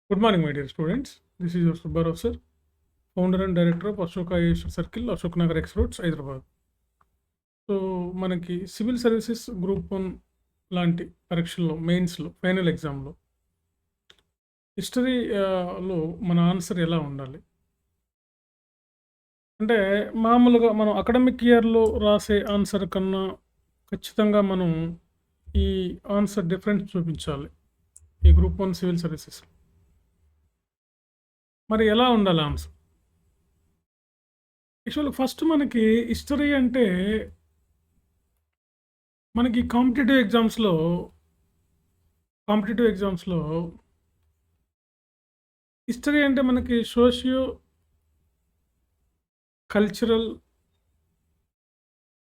Good morning, my dear students. This is your Subbarao sir, founder and director of Ashoka Aviation Circle, Ashok Nagar X Roads, Hyderabad. So మనకి civil services group 1 లాంటి పరీక్షల్లో మెయిన్స్లో final ఎగ్జామ్లో హిస్టరీలో మన answer ఎలా ఉండాలి అంటే మామూలుగా మనం అకాడమిక్ ఇయర్లో రాసే ఆన్సర్ కన్నా ఖచ్చితంగా మనం ఈ ఆన్సర్ డిఫరెన్స్ చూపించాలి ఈ గ్రూప్ 1 సివిల్ సర్వీసెస్. మరి ఎలా ఉండాలి ఆన్సర్? యాక్చువల్‌గా ఫస్ట్ మనకి హిస్టరీ అంటే మనకి కాంపిటీటివ్ ఎగ్జామ్స్‌లో హిస్టరీ అంటే మనకి సోషియో కల్చరల్,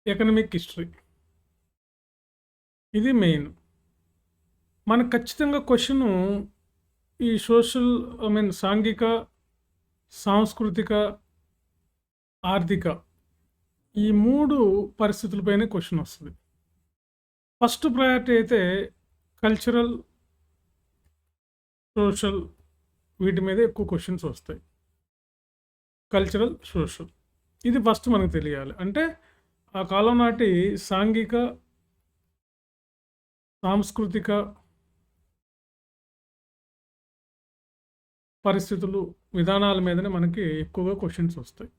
ఎకనామిక్ హిస్టరీ. ఇది మెయిన్. మనకు ఖచ్చితంగా క్వెషను ఈ సోషల్ సాంఘిక, సాంస్కృతిక, ఆర్థిక ఈ 3 పరిస్థితులపైనే క్వెషన్ వస్తది. ఫస్ట్ ప్రయారిటీ అయితే కల్చరల్, సోషల్ వీటి మీద ఎక్కువ క్వెషన్స్ వస్తాయి. కల్చరల్, సోషల్ ఇది ఫస్ట్ మనకు తెలియాలి. అంటే ఆ కాలం నాటి సాంఘిక, సాంస్కృతిక పరిస్థితులు, విధానాల మీదనే మనకి ఎక్కువగా క్వెషన్స్ వస్తాయి.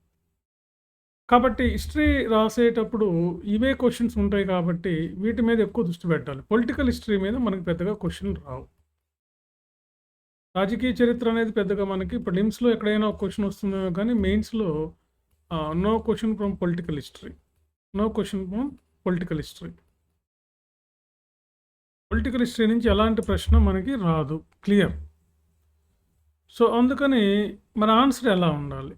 కాబట్టి హిస్టరీ రాసేటప్పుడు ఇవే క్వెషన్స్ ఉంటాయి కాబట్టి వీటి మీద ఎక్కువ దృష్టి పెట్టాలి. పొలిటికల్ హిస్టరీ మీద మనకు పెద్దగా క్వెషన్‌లు రావు. రాజకీయ చరిత్ర అనేది పెద్దగా మనకి ప్రిలిమ్స్‌లో ఎక్కడైనా ఒక క్వెషన్ వస్తుందేమో కానీ మెయిన్స్‌లో no question from political history. No question from political history. Political history నుంచి ఎలాంటి ప్రశ్న మనకి రాదు. క్లియర్. సో, అందుకని మన ఆన్సర్ ఎలా ఉండాలి?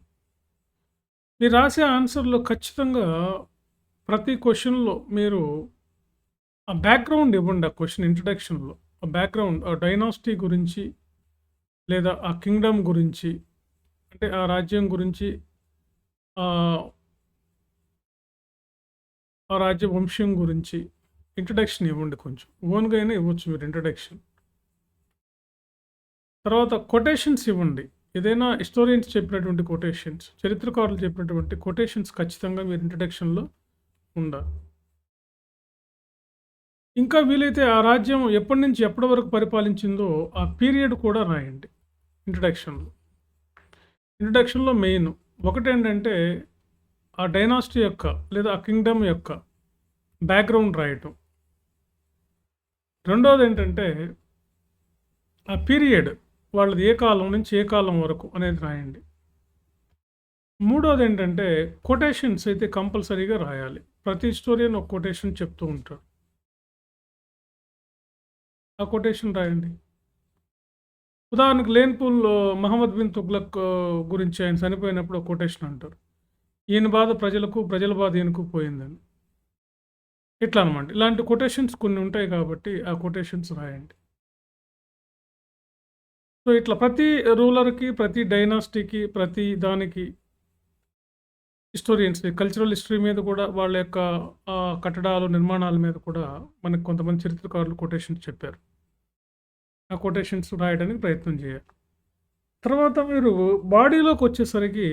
మీరు రాసే ఆన్సర్‌లో ఖచ్చితంగా ప్రతి క్వెషన్‌లో మీరు ఆ బ్యాక్‌గ్రౌండ్ ఇవ్వండి. ఆ క్వెషన్ ఇంట్రడక్షన్‌లో. ఆ బ్యాక్‌గ్రౌండ్, ఆ డైనాసిటీ గురించి లేదా ఆ కింగ్డమ్ గురించి, అంటే ఆ రాజ్యం గురించి, ఆహ్, ఆ రాజ్య వంశం గురించి ఇంట్రడక్షన్ ఇవ్వండి కొంచెం. ఓన్‌గా అయినా ఇవ్వచ్చు మీరు ఇంట్రడక్షన్. తర్వాత కొటేషన్స్ ఇవ్వండి. ఏదైనా హిస్టోరియన్స్ చెప్పినటువంటి కొటేషన్స్, చరిత్రకారులు చెప్పినటువంటి కొటేషన్స్ ఖచ్చితంగా మీరు ఇంట్రడక్షన్‌లో ఉండాలి. ఇంకా వీలైతే ఆ రాజ్యం ఎప్పటి నుంచి ఎప్పటి వరకు పరిపాలించిందో ఆ పీరియడ్ కూడా రాయండి ఇంట్రడక్షన్‌లో. ఇంట్రడక్షన్‌లో మెయిన్ ఒకటేంటంటే ఆ డైనాసిటీ యొక్క లేదా ఆ కింగ్డమ్ యొక్క బ్యాక్‌గ్రౌండ్ రాయటం. రెండోదేంటంటే ఆ పీరియడ్ వాళ్ళది ఏ కాలం నుంచి ఏ కాలం వరకు అనేది రాయండి. మూడోదేంటంటే కొటేషన్స్ అయితే కంపల్సరీగా రాయాలి. ప్రతి హిస్టోరియన్ ఒక కొటేషన్ చెప్తూ ఉంటాడు. ఆ కొటేషన్ రాయండి. ఉదాహరణకు లేన్‌పూల్‌లో మహమ్మద్ బిన్ తుగ్లక్ గురించి ఆయన చనిపోయినప్పుడు ఒక కొటేషన్ అంటారు. ఈయన బాధ ప్రజలకు, ప్రజల బాధ ఈయనకు పోయిందని. ఇట్లా అనమాట. ఇలాంటి కొటేషన్స్ కొన్ని ఉంటాయి కాబట్టి ఆ కొటేషన్స్ రాయండి. సో, ఇట్లా ప్రతి రూలర్‌కి, ప్రతి డైనాసిటీకి, ప్రతి దానికి హిస్టోరియన్స్ కల్చరల్ హిస్టరీ మీద కూడా వాళ్ళ యొక్క కట్టడాలు, నిర్మాణాల మీద కూడా మనకు కొంతమంది చరిత్రకారులు కొటేషన్స్ చెప్పారు. ఆ కొటేషన్స్ రాయడానికి ప్రయత్నం చేయాలి. తర్వాత మీరు బాడీలోకొచ్చేసరికి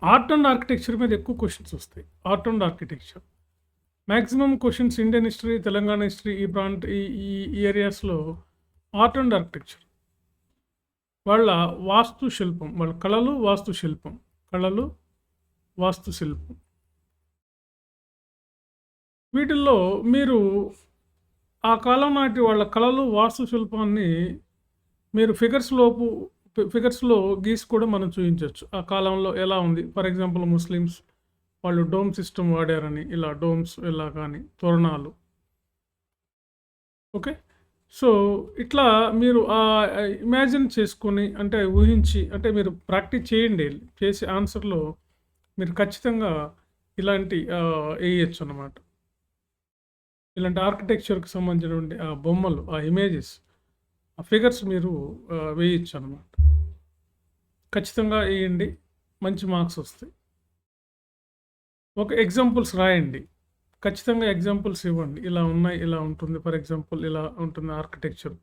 ఆర్ట్ అండ్ ఆర్కిటెక్చర్ మీద ఎక్కువ క్వెషన్స్ వస్తాయి. Art and architecture. Maximum questions Indian history, Telangana history ఈ ప్రాంత ఈ ఈ ఈ ఏరియాస్‌లో ఆర్ట్ అండ్ ఆర్కిటెక్చర్. వాళ్ళ వాస్తుశిల్పం, వాళ్ళ కళలు, వాస్తుశిల్పం. కళలు, వాస్తుశిల్పం. వీటిల్లో మీరు ఆ కాలం నాటి వాళ్ళ కళలు, వాస్తుశిల్పాన్ని మీరు ఫిగర్స్‌లో గీసి కూడా మనం చూయించొచ్చు. ఆ కాలంలో ఎలా ఉంది? ఫర్ ఎగ్జాంపుల్ ముస్లిమ్స్ వాళ్ళు డోమ్ సిస్టమ్ వాడారని, ఇలా డోమ్స్ ఇలా గాని, తోరణాలు. ఓకే. సో, ఇట్లా మీరు ఇమాజిన్ చేసుకొని అంటే ఊహించి అంటే మీరు ప్రాక్టీస్ చేయండి. చేసి ఆన్సర్‌లో మీరు ఖచ్చితంగా ఇలాంటి ఎయొచ్చనమాట. ఇలాంటి ఆర్కిటెక్చర్‌కి సంబంధించినటువంటి ఆ బొమ్మలు, ఆ ఇమేజెస్, ఆ ఫిగర్స్ మీరు వేయొచ్చనమాట. ఖచ్చితంగా ఎయండి. మంచి మార్క్స్ వస్తాయి. ఒక ఎగ్జాంపుల్స్ రాయండి. ఖచ్చితంగా ఎగ్జాంపుల్స్ ఇవ్వండి. ఇలా ఉన్నాయి, ఇలా ఉంటుంది. ఫర్ ఎగ్జాంపుల్ ఇలా ఉంటుంది ఆర్కిటెక్చర్.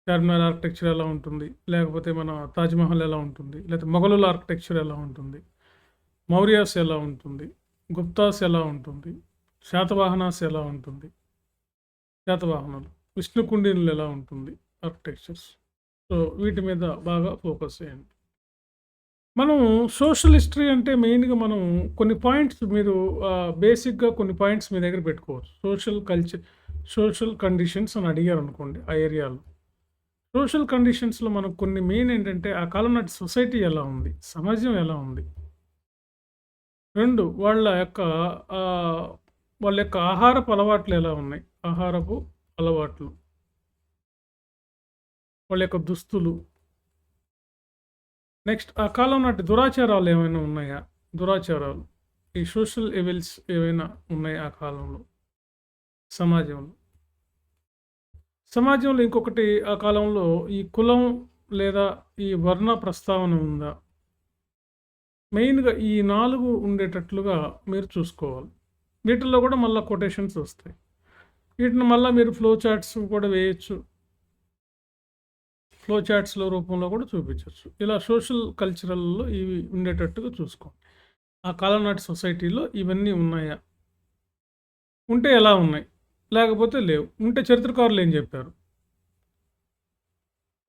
చార్మినార్ ఆర్కిటెక్చర్ ఎలా ఉంటుంది, లేకపోతే మన తాజ్‌మహల్ ఎలా ఉంటుంది, లేకపోతే మొఘలుల ఆర్కిటెక్చర్ ఎలా ఉంటుంది, మౌర్యాస్ ఎలా ఉంటుంది, గుప్తాస్ ఎలా ఉంటుంది, శాతవాహనాస్ ఎలా ఉంటుంది, శాతవాహనులు, విష్ణుకుండినులు ఎలా ఉంటుంది ఆర్కిటెక్చర్స్. సో, వీటి మీద బాగా ఫోకస్ చేయండి. మనం సోషల్ హిస్టరీ అంటే మెయిన్‌గా మనం కొన్ని పాయింట్స్ మీరు బేసిక్‌గా కొన్ని పాయింట్స్ మీ దగ్గర పెట్టుకోవచ్చు. సోషల్ కండిషన్స్ అని అడిగారనుకోండి ఆ ఏరియాలో. సోషల్ కండిషన్స్‌లో మనం కొన్ని మెయిన్ ఏంటంటే, ఆ కాలం నాటి సొసైటీ ఎలా ఉంది? సమాజం ఎలా ఉంది? 2 ఆహ్, వాళ్ళ యొక్క ఆహారపు అలవాట్లు ఎలా ఉన్నాయి? ఆహారపు అలవాట్లు. వాళ్ళ యొక్క దుస్తులు. నెక్స్ట్ ఆ కాలం నాటి దురాచారాలు ఏమైనా ఉన్నాయా? దురాచారాలు. ఈ సోషల్ ఈవిల్స్ ఏవైనా ఉన్నాయా ఆ కాలంలో? సమాజంలో. సమాజంలో ఇంకొకటి ఆ కాలంలో ఈ కులం లేదా ఈ వర్ణ ప్రస్తావన ఉందా? మెయిన్‌గా ఈ 4 ఉండేటట్లుగా మీరు చూసుకోవాలి. వీటిల్లో కూడా మళ్ళా కొటేషన్స్ వస్తాయి. వీటిని మళ్ళా మీరు ఫ్లో చార్ట్స్ కూడా వేయొచ్చు. ఫ్లో చార్ట్స్‌లో రూపంలో కూడా చూపించొచ్చు. ఇలా సోషల్ కల్చరల్‌లో ఇవి ఉండేటట్టుగా చూసుకోండి. ఆ కాలం నాటి సొసైటీలో ఇవన్నీ ఉన్నాయా? ఉంటే ఎలా ఉన్నాయి? లేకపోతే లేవు. ఉంటే చరిత్రకారులు ఏం చెప్పారు?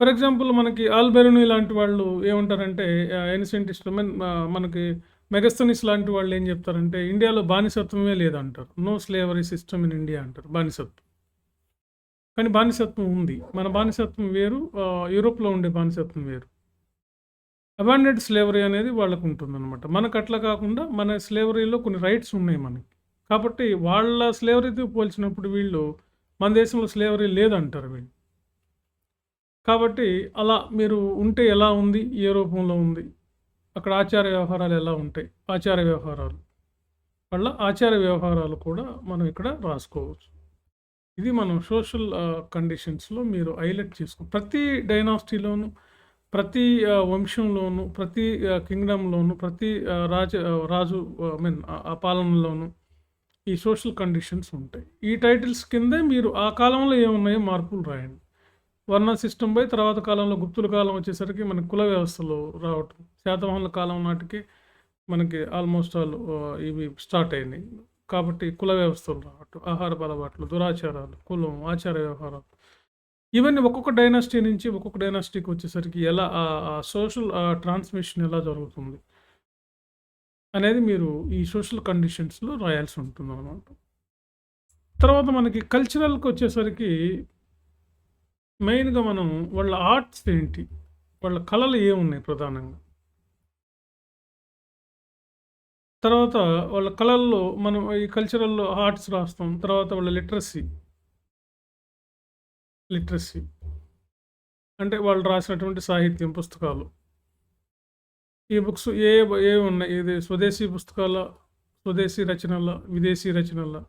ఫర్ ఎగ్జాంపుల్ మనకి ఆల్బెరూని లాంటి వాళ్ళు ఏమంటారంటే ఏన్షియంటిస్ట్‌లు మనకి మెగస్తనీస్ లాంటి వాళ్ళు ఏం చెప్తారంటే ఇండియాలో బానిసత్వమే లేదంటారు. No slavery system in India అంటారు. బానిసత్వం. కానీ బానిసత్వం ఉంది. మన బానిసత్వం వేరు. యూరోప్‌లో ఉండే బానిసత్వం వేరు. అబాండెడ్ స్లేవరీ అనేది వాళ్ళకుంటుందనమాట. మనకట్లా కాకుండా మన స్లేవరీలో కొన్ని రైట్స్ ఉన్నాయి మనకి. కాబట్టి వాళ్ళ స్లేవరీతో పోల్చినప్పుడు వీళ్ళు మన దేశంలో స్లేవరీ లేదంటారు వీళ్ళు. కాబట్టి అలా మీరు ఉంటే ఎలా ఉంది? ఏ రూపంలో ఉంది? అక్కడ ఆచార వ్యవహారాలు ఎలా ఉంటాయి? ఆచార వ్యవహారాలు. వాళ్ళ ఆచార వ్యవహారాలు కూడా మనం ఇక్కడ రాసుకోవచ్చు. ఇది మనం సోషల్ కండిషన్స్‌లో మీరు హైలైట్ ప్రతి డైనాసిటీలోను, ప్రతి వంశంలోను, ప్రతి కింగ్డమ్‌లోను, ప్రతి రాజు ఐ మీన్ ఆ పాలనలోను ఈ సోషల్ కండిషన్స్ ఉంటాయి. ఈ టైటిల్స్ కిందే మీరు ఆ కాలంలో ఏమున్నాయో మార్పులు రాయండి. వర్ణ సిస్టమ్ పోయి తర్వాత కాలంలో గుప్తుల కాలం వచ్చేసరికి మనకి కుల వ్యవస్థలు రావటం. శాతవాహనుల కాలం నాటికి మనకి ఆల్మోస్ట్ ఆల్ ఇవి స్టార్ట్ అయినాయి. కాబట్టి కుల వ్యవస్థలు రావటం, ఆహారపు అలవాట్లు, దురాచారాలు, కులం, ఆచార వ్యవహారాలు. ఇవన్నీ ఒక్కొక్క డైనాసిటీ నుంచి ఒక్కొక్క డైనాసిటీకి వచ్చేసరికి ఎలా ఆ సోషల్ ట్రాన్స్‌మిషన్ ఎలా జరుగుతుంది అనేది మీరు ఈ సోషల్ కండిషన్స్‌లో రాయాల్సి ఉంటుందనమాట. తర్వాత మనకి కల్చరల్‌కొచ్చేసరికి మెయిన్‌గా మనం వాళ్ళ ఆర్ట్స్ ఏంటి? వాళ్ళ కళలు ఏమున్నాయి ప్రధానంగా? తర్వాత వాళ్ళ కళల్లో మనం ఈ కల్చరల్‌లో ఆర్ట్స్ రాస్తాం. తర్వాత వాళ్ళ లిటరసీ అంటే వాళ్ళు రాసినటువంటి సాహిత్యం, పుస్తకాలు. ఈ బుక్స్ ఏవున్నాయి? ఇది స్వదేశీ పుస్తకాలా? స్వదేశీ రచనలా? విదేశీ రచనలా?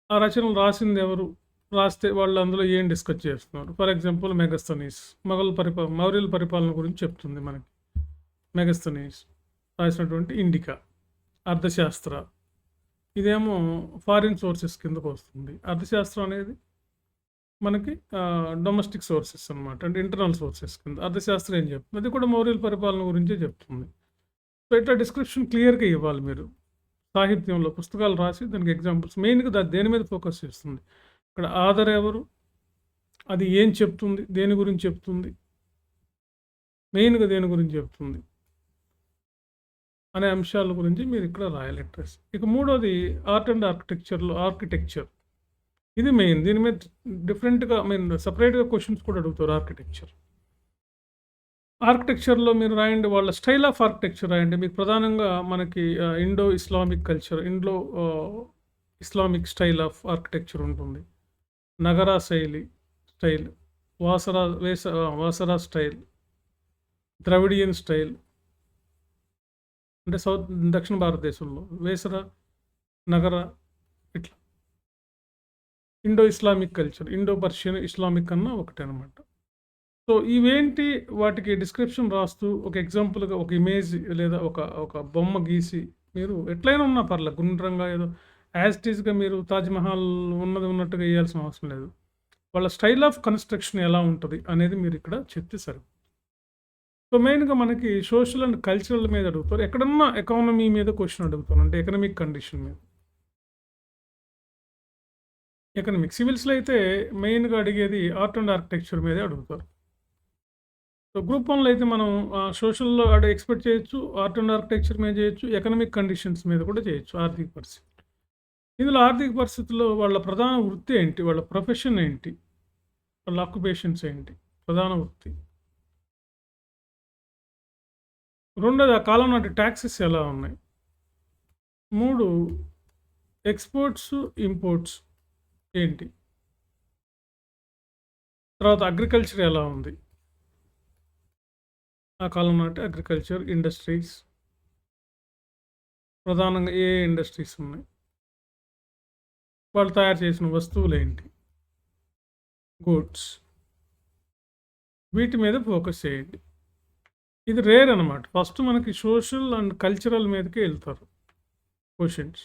ఆ రచనలు రాసిందెవరు? రాస్తే వాళ్ళు అందులో ఏం డిస్కస్ చేస్తున్నారు? ఫర్ ఎగ్జాంపుల్ 'మెగస్తనీస్' మౌర్యుల పరిపాలన గురించి చెప్తుంది మనకి. 'మెగస్తనీస్' రాసినటువంటి 'ఇండికా', 'అర్థశాస్త్ర' ఇదేమో ఫారిన్ సోర్సెస్ కిందకొస్తుంది. 'అర్థశాస్త్రం' అనేది మనకి డొమెస్టిక్ సోర్సెస్ అనమాట. అంటే ఇంటర్నల్ సోర్సెస్ కింద. 'అర్థశాస్త్రం' ఏం చెప్తుంది? అది కూడా మౌర్యుల పరిపాలన గురించే చెప్తుంది. సో, ఇట్లా డిస్క్రిప్షన్ క్లియర్‌గా ఇవ్వాలి మీరు. సాహిత్యంలో పుస్తకాలు రాసి దానికి ఎగ్జాంపుల్స్ మెయిన్‌గా దేని మీద ఫోకస్ చేస్తుంది? ఇక్కడ ఆథర్ ఎవరు? అది ఏం చెప్తుంది? దేని గురించి చెప్తుంది? మెయిన్‌గా దేని గురించి చెప్తుంది? అనే అంశాల గురించి మీరు ఇక్కడ రాయాలి లిటరసీ. ఇక మూడోది ఆర్ట్ అండ్ ఆర్కిటెక్చర్. ఇది మెయిన్. దీని మీద డిఫరెంట్‌గా సెపరేట్‌గా క్వెషన్స్ కూడా అడుగుతారు ఆర్కిటెక్చర్. ఆర్కిటెక్చర్‌లో మీరు రాయండి. వాళ్ళ స్టైల్ ఆఫ్ ఆర్కిటెక్చర్ రాయండి. మీకు ప్రధానంగా మనకి Indo Islamic culture, Islamic style of architecture ఉంటుంది. నగరా స్టైల్, వాసరా స్టైల్, ద్రవిడియన్ స్టైల్ అంటే దక్షిణ భారతదేశంలో వేసర, నగర ఇట్లా. Indo Islamic culture, Indo Persian, Islamic అన్న ఒకటే అనమాట. సో, ఇవేంటి వాటికి డిస్క్రిప్షన్ రాస్తూ ఒక ఎగ్జాంపుల్‌గా ఒక ఇమేజ్ లేదా ఒక ఒక బొమ్మ గీసి మీరు ఎట్లైనా ఉన్నా గుండ్రంగా ఏదో యాజ్ ఇట్ ఈస్‌గా మీరు 'తాజ్‌మహల్' ఉన్నది ఉన్నట్టుగా ఎయాల్సిన అవసరం లేదు. వాళ్ళ స్టైల్ ఆఫ్ కన్‌స్ట్రక్షన్ ఎలా ఉంటది అనేది మీరిక్కడ చెప్తే సరిపోతుంది. సో, మెయిన్‌గా మనకి సోషల్ అండ్ కల్చరల్ మీద అడుగుతారు. ఎక్కడన్నా ఎకానమీ మీద క్వెషన్ అడుగుతారు. అంటే ఎకనామిక్ కండిషన్ మీద. ఎకనామిక్ సివిల్స్‌లో అయితే మెయిన్‌గా అడిగేది ఆర్ట్ అండ్ ఆర్కిటెక్చర్ మీదే అడుగుతారు. సో, గ్రూప్ 1లో అయితే మనం సోషల్‌లో ఎక్స్‌పెక్ట్ చేయొచ్చు. ఆర్ట్ అండ్ ఆర్కిటెక్చర్ మీద చేయొచ్చు. ఎకనామిక్ కండిషన్స్ మీద కూడా చేయొచ్చు. ఆర్థిక పరిస్థితి. ఇందులో ఆర్థిక పరిస్థితుల్లో వాళ్ళ ప్రధాన వృత్తి ఏంటి? వాళ్ళ ప్రొఫెషన్ ఏంటి? వాళ్ళ ఆక్యుపేషన్స్ ఏంటి? ప్రధాన వృత్తి. రెండోది ఆ కాలం నాటి టాక్సెస్ ఎలా ఉన్నాయి? 3 ఎక్స్‌పోర్ట్స్, ఇంపోర్ట్స్ ఏంటి? తర్వాత అగ్రికల్చర్ ఎలా ఉంది? ఆ కాలం నాటి అగ్రికల్చర్ ఇండస్ట్రీస్ ప్రధానంగా ఏ ఇండస్ట్రీస్ ఉన్నాయి? వాళ్ళు తయారు చేసిన వస్తువులేంటి? గూడ్స్. వీటి మీద ఫోకస్ చేయండి. ఇది రేర్ అనమాట. ఫస్ట్ మనకి సోషల్ అండ్ కల్చరల్ మీదకే ఎళ్తారు క్వెషన్స్.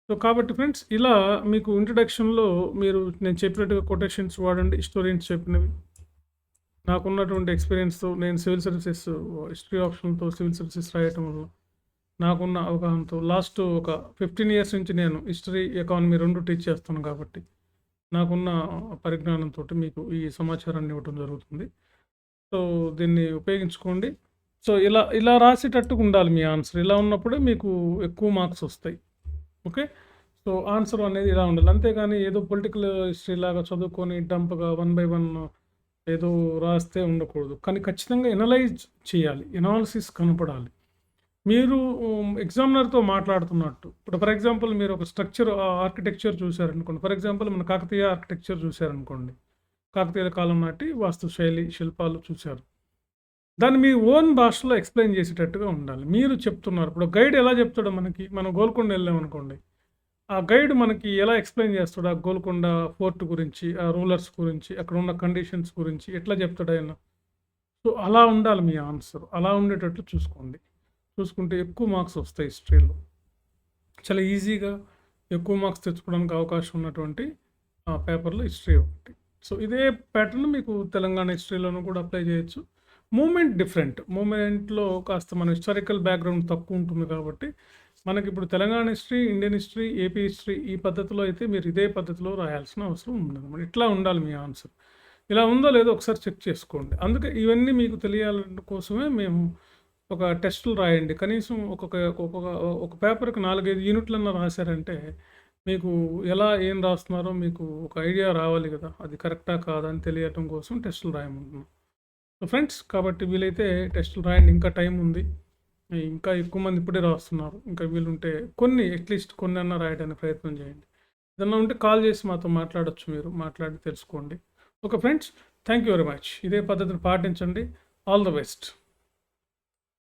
సో, కాబట్టి ఫ్రెండ్స్ ఇలా మీకు ఇంట్రడక్షన్‌లో మీరు నేను చెప్పినట్టుగా కొటేషన్స్ వాడండి. హిస్టోరియన్స్ చెప్పినవి. నాకున్నటువంటి ఎక్స్‌పీరియన్స్‌తో నేను సివిల్ సర్వీసెస్ హిస్టరీ ఆప్షన్‌తో సివిల్ సర్వీసెస్ రాయటం వల్ల నాకున్న అవగాహనతో లాస్ట్ ఒక 15 ఇయర్స్ నుంచి నేను హిస్టరీ, ఎకానమీ 2 టీచ్ చేస్తాను కాబట్టి నాకున్న పరిజ్ఞానంతోటి మీకు ఈ సమాచారాన్ని ఇవ్వటం జరుగుతుంది. సో, దీన్ని ఉపయోగించుకోండి. సో, ఇలా రాసేటట్టుగా ఉండాలి మీ ఆన్సర్. ఇలా ఉన్నప్పుడే మీకు ఎక్కువ మార్క్స్ వస్తాయి. ఓకే. సో, ఆన్సర్ అనేది ఇలా ఉండాలి. అంతేగాని ఏదో పొలిటికల్ హిస్టరీ లాగా చదువుకొని డంప్‌గా 1 బై 1 ఏదో రాస్తే ఉండకూడదు. కానీ ఖచ్చితంగా ఎనలైజ్ చేయాలి. ఎనాలిసిస్ కనపడాలి. మీరు ఎగ్జామినర్‌తో మాట్లాడుతున్నట్టు. ఇప్పుడు ఫర్ ఎగ్జాంపుల్ మీరు ఒక స్ట్రక్చర్ ఆర్కిటెక్చర్ చూసారనుకోండి. ఫర్ ఎగ్జాంపుల్ మన కాకతీయ ఆర్కిటెక్చర్ చూసారనుకోండి. కాకతీయుల కాలం నాటి వాస్తు శైలి, శిల్పాలు చూసారు. దాన్ని మీ ఓన్ భాషలో ఎక్స్‌ప్లెయిన్ చేసేటట్టుగా ఉండాలి. మీరు చెప్తున్నారు. ఇప్పుడు గైడ్ ఎలా చెప్తాడో మనకి మనం గోల్కొండ ఎళ్ళామనుకోండి. ఆ గైడ్ మనకి ఎలా ఎక్స్‌ప్లెయిన్ చేస్తాడు? ఆ గోల్కొండ ఫోర్ట్ గురించి, ఆ రూలర్స్ గురించి, అక్కడున్న కండిషన్స్ గురించి ఎట్లా చెప్తాడాయన? సో, అలా ఉండాలి మీ ఆన్సర్. అలా ఉండేటట్లు చూసుకోండి. చూసుకుంటే ఎక్కువ మార్క్స్ వస్తాయి హిస్టరీలో. చాలా ఈజీగా ఎక్కువ మార్క్స్ తెచ్చుకోవడానికి అవకాశం ఉన్నటువంటి పేపర్‌లో హిస్టరీ ఒకటి. సో, ఇదే ప్యాటర్న్ మీకు తెలంగాణ హిస్టరీలోను కూడా అప్లై చేయొచ్చు. Movement different. మూవ్‌మెంట్‌లో కాస్త మన హిస్టారికల్ బ్యాక్‌గ్రౌండ్ తక్కువ ఉంటుంది కాబట్టి, మనకిప్పుడు Telangana history, Indian history, AP history ఈ పద్ధతిలో అయితే మీరు ఇదే పద్ధతిలో రాయాల్సిన అవసరం ఉండదనమాట. ఇట్లా ఉండాలి మీ ఆన్సర్. ఇలా ఉందో లేదో ఒకసారి చెక్ చేసుకోండి. అందుకే ఇవన్నీ మీకు తెలియాలని కోసమే మేము ఒక టెస్టులు రాయండి. కనీసం ఒక పేపర్‌కి 4, 5 యూనిట్లన్నా రాసారంటే, మీకు ఎలా ఏం రాస్తున్నారో మీకు ఒక ఐడియా రావాలి గదా! అది కరెక్టా? కాదా? అని తెలియటం కోసం టెస్టులు రాయమంటున్నాం. సో, ఫ్రెండ్స్ కాబట్టి వీలైతే టెస్టులు రాయండి. ఇంకా టైం ఉంది. ఇంకా ఎక్కువ మంది ఇప్పుడే రాస్తున్నారు. ఇంకా వీలుంటే కొన్ని అట్‌లీస్ట్ కొన్నన్నా రాయడానికి ప్రయత్నం చేయండి. ఏదన్నా ఉంటే కాల్ చేసి మాతో మాట్లాడొచ్చు మీరు. మాట్లాడి తెలుసుకోండి. Okay friends. Thank you very much. ఇదే పద్ధతిని పాటించండి. All the best.